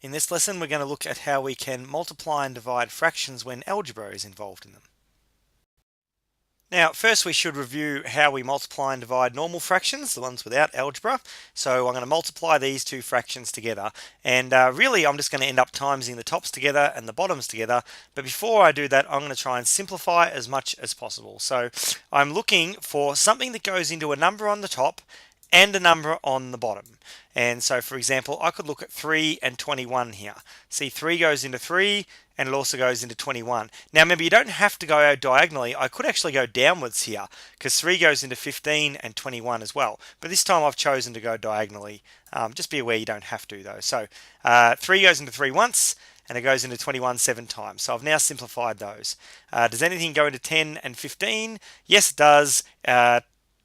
In this lesson, we're going to look at how we can multiply and divide fractions when algebra is involved in them. Now, first we should review how we multiply and divide normal fractions, the ones without algebra. So I'm going to multiply these two fractions together, and really I'm just going to end up timesing the tops together and the bottoms together. But before I do that, I'm going to try and simplify as much as possible. So I'm looking for something that goes into a number on the top and a number on the bottom. And so, for example, I could look at 3 and 21 here. See, 3 goes into 3 and it also goes into 21. Now remember, you don't have to go diagonally. I could actually go downwards here because 3 goes into 15 and 21 as well. But this time I've chosen to go diagonally. Just be aware you don't have to though. So 3 goes into 3 once, and it goes into 21 7 times. So I've now simplified those. Does anything go into 10 and 15? Yes, it does.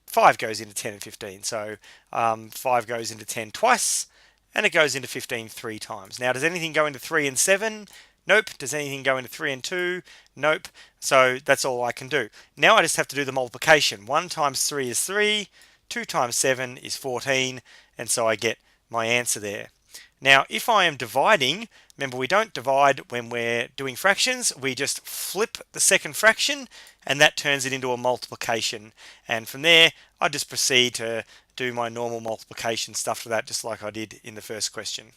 5 goes into 10 and 15. So 5 goes into 10 twice, and it goes into 15 3 times. Now, does anything go into 3 and 7? Nope. Does anything go into 3 and 2? Nope. So that's all I can do. Now I just have to do the multiplication. 1 times 3 is 3, 2 times 7 is 14, and so I get my answer there. Now, if I am dividing, remember we don't divide when we're doing fractions, we just flip the second fraction and that turns it into a multiplication. And from there, I just proceed to do my normal multiplication stuff to that, just like I did in the first question.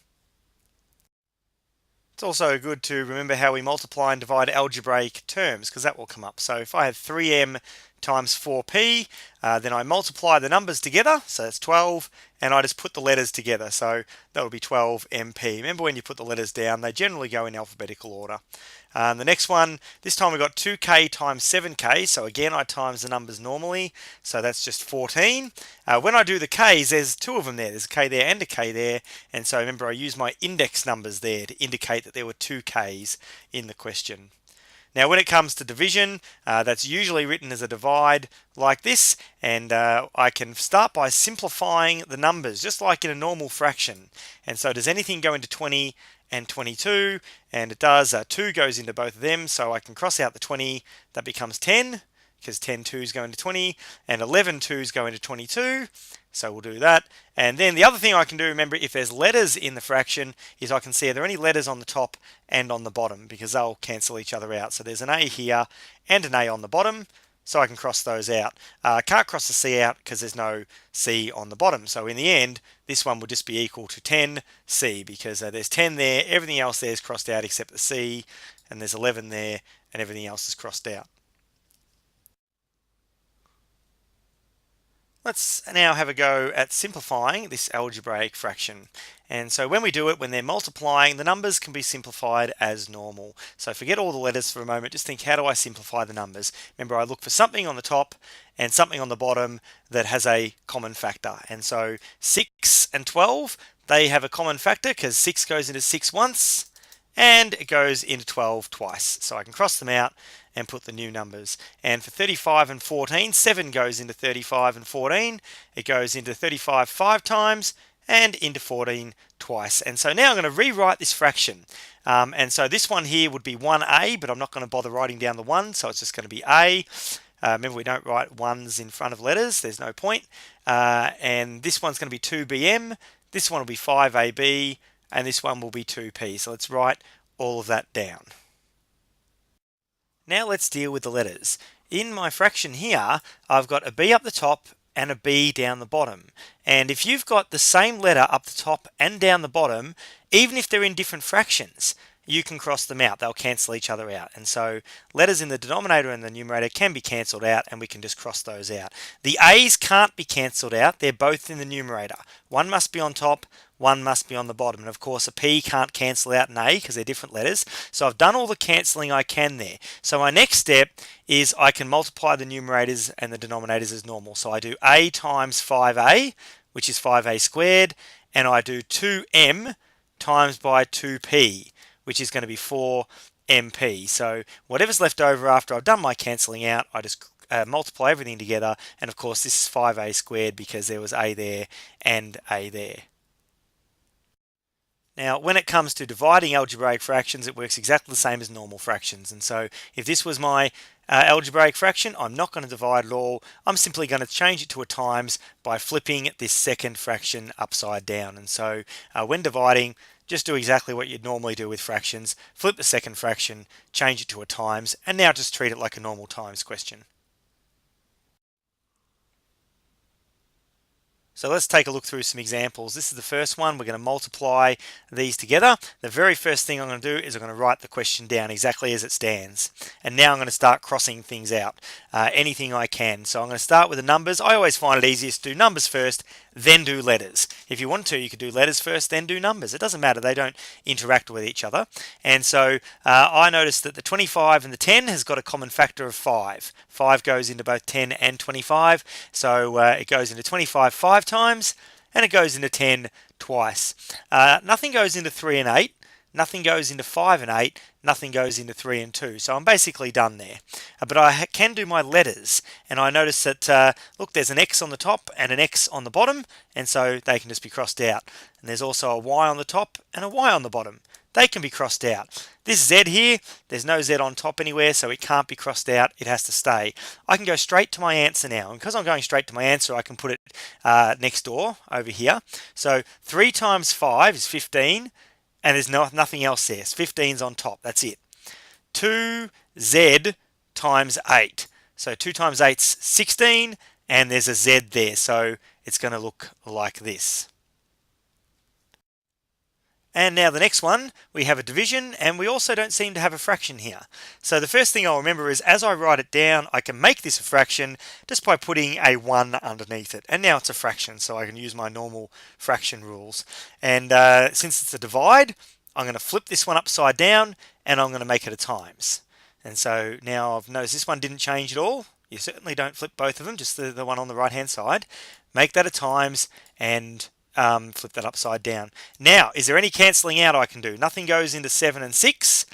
It's also good to remember how we multiply and divide algebraic terms, because that will come up. So if I have 3m times 4p, then I multiply the numbers together, so that's 12, and I just put the letters together, so that would be 12mp. Remember, when you put the letters down, they generally go in alphabetical order. The next one, this time we've got 2k times 7k, so again I times the numbers normally, so that's just 14. When I do the k's, there's two of them there, there's a k there and a k there, and so remember I use my index numbers there to indicate that there were two k's in the question. Now when it comes to division, that's usually written as a divide like this, and I can start by simplifying the numbers just like in a normal fraction. And so does anything go into 20 and 22? And it does. 2 goes into both of them, so I can cross out the 20, that becomes 10, because 10 2's go into 20, and 11 2's go into 22, so we'll do that. And then the other thing I can do, remember, if there's letters in the fraction, is I can see are there any letters on the top and on the bottom, because they'll cancel each other out. So there's an A here and an A on the bottom, so I can cross those out. Can't cross the C out because there's no C on the bottom. So in the end, this one would just be equal to 10C, because there's 10 there, everything else there is crossed out except the C, and there's 11 there, and everything else is crossed out. Let's now have a go at simplifying this algebraic fraction. And so when we do it, when they're multiplying, the numbers can be simplified as normal. So forget all the letters for a moment, just think, how do I simplify the numbers? Remember, I look for something on the top and something on the bottom that has a common factor. And so 6 and 12, they have a common factor because 6 goes into 6 once and it goes into 12 twice. So I can cross them out and put the new numbers. And for 35 and 14, 7 goes into 35 and 14. It goes into 35 5 times and into 14 twice. And so now I'm going to rewrite this fraction. And so this one here would be 1a, but I'm not going to bother writing down the 1, so it's just going to be a. Remember, we don't write 1s in front of letters, there's no point. And this one's going to be 2bm, this one will be 5ab, and this one will be 2p. So let's write all of that down. Now let's deal with the letters. In my fraction here, I've got a b up the top and a b down the bottom. And if you've got the same letter up the top and down the bottom, even if they're in different fractions, you can cross them out. They'll cancel each other out. And so letters in the denominator and the numerator can be cancelled out, and we can just cross those out. The a's can't be cancelled out. They're both in the numerator. One must be on top, one must be on the bottom. And of course, a p can't cancel out an a because they're different letters. So I've done all the cancelling I can there. So my next step is I can multiply the numerators and the denominators as normal. So I do a times 5a, which is 5a squared, and I do 2m times by 2p, which is going to be 4mp. So whatever's left over after I've done my cancelling out, I just multiply everything together. And of course, this is 5a squared because there was a there and a there. Now, when it comes to dividing algebraic fractions, it works exactly the same as normal fractions. And so if this was my algebraic fraction, I'm not going to divide at all. I'm simply going to change it to a times by flipping this second fraction upside down. And so when dividing, just do exactly what you'd normally do with fractions. Flip the second fraction, change it to a times, and now just treat it like a normal times question. So let's take a look through some examples. This is the first one. We're going to multiply these together. The very first thing I'm going to do is I'm going to write the question down exactly as it stands. And now I'm going to start crossing things out, anything I can. So I'm going to start with the numbers. I always find it easiest to do numbers first, then do letters. If you want to, you could do letters first, then do numbers. It doesn't matter. They don't interact with each other. And so I noticed that the 25 and the 10 has got a common factor of 5. 5 goes into both 10 and 25. So it goes into 25 5 times, and it goes into 10 twice. Nothing goes into 3 and 8, nothing goes into 5 and 8, nothing goes into 3 and 2. So I'm basically done there. But I can do my letters, and I notice that, look, there's an X on the top and an X on the bottom, and so they can just be crossed out. And there's also a Y on the top and a Y on the bottom. They can be crossed out. This Z here, there's no Z on top anywhere, so it can't be crossed out. It has to stay. I can go straight to my answer now. And because I'm going straight to my answer, I can put it next door over here. So 3 times 5 is 15, and there's nothing else there. 15's on top. That's it. 2Z times 8. So 2 times 8's 16, and there's a Z there. So it's going to look like this. And now the next one, we have a division, and we also don't seem to have a fraction here. So the first thing I'll remember is as I write it down, I can make this a fraction just by putting a 1 underneath it. And now it's a fraction, so I can use my normal fraction rules. And since it's a divide, I'm going to flip this one upside down, and I'm going to make it a times. And so now I've noticed this one didn't change at all. You certainly don't flip both of them, just the one on the right hand side. Make that a times, and flip that upside down. Now, is there any cancelling out I can do? Nothing goes into 7 and 6,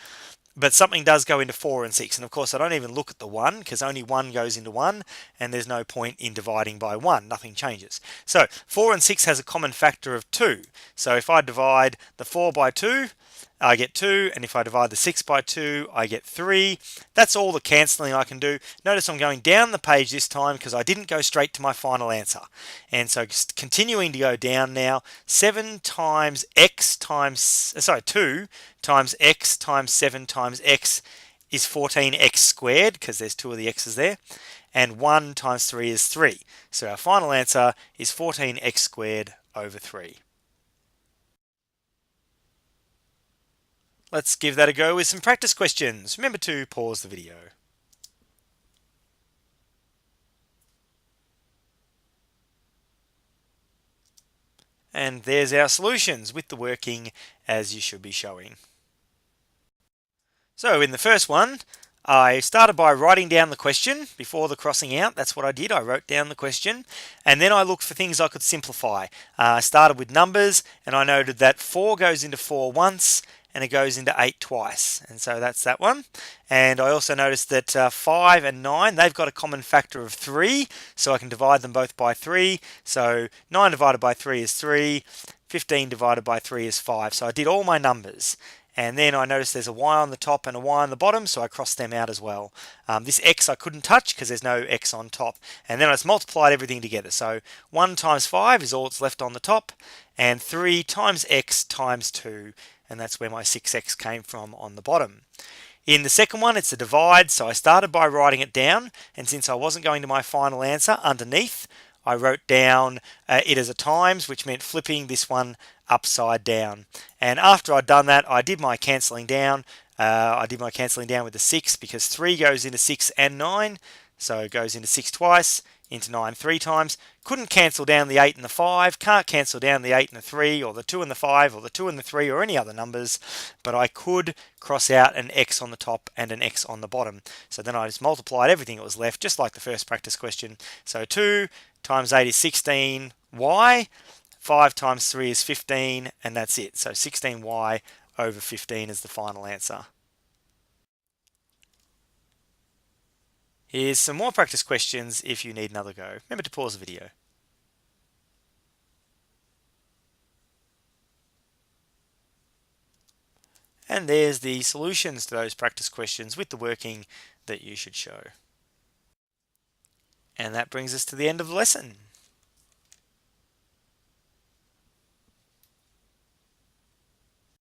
but something does go into 4 and 6. And of course, I don't even look at the 1 because only 1 goes into 1, and there's no point in dividing by 1. Nothing changes. So 4 and 6 has a common factor of 2. So if I divide the 4 by 2, I get 2, and if I divide the 6 by 2, I get 3. That's all the cancelling I can do. Notice I'm going down the page this time because I didn't go straight to my final answer. And so just continuing to go down now, 7 times x times, 2 times x times 7 times x is 14x squared, because there's 2 of the x's there. And 1 times 3 is 3. So our final answer is 14x squared over 3. Let's give that a go with some practice questions. Remember to pause the video. And there's our solutions with the working as you should be showing. So in the first one, I started by writing down the question before the crossing out. That's what I did. I wrote down the question, and then I looked for things I could simplify. I started with numbers, and I noted that 4 goes into 4 once, and it goes into 8 twice, and so that's that one. And I also noticed that 5 and 9, they've got a common factor of 3, so I can divide them both by 3. So 9 divided by 3 is 3, 15 divided by 3 is 5. So I did all my numbers. And then I noticed there's a y on the top and a y on the bottom, so I crossed them out as well. This x I couldn't touch because there's no x on top. And then I just multiplied everything together. So 1 times 5 is all that's left on the top, and 3 times x times 2, and that's where my 6x came from on the bottom. In the second one, it's a divide, so I started by writing it down, and since I wasn't going to my final answer, underneath I wrote down it as a times, which meant flipping this one upside down. And after I'd done that, I did my cancelling down. I did my cancelling down with the 6 because 3 goes into 6 and 9, so it goes into 6 twice, into 9 3 times. Couldn't cancel down the 8 and the 5, can't cancel down the 8 and the 3, or the 2 and the 5, or the 2 and the 3, or any other numbers, but I could cross out an x on the top and an x on the bottom. So then I just multiplied everything that was left, just like the first practice question. So 2 times 8 is 16y, 5 times 3 is 15, and that's it. So 16y over 15 is the final answer. Here's some more practice questions if you need another go. Remember to pause the video. And there's the solutions to those practice questions with the working that you should show. And that brings us to the end of the lesson.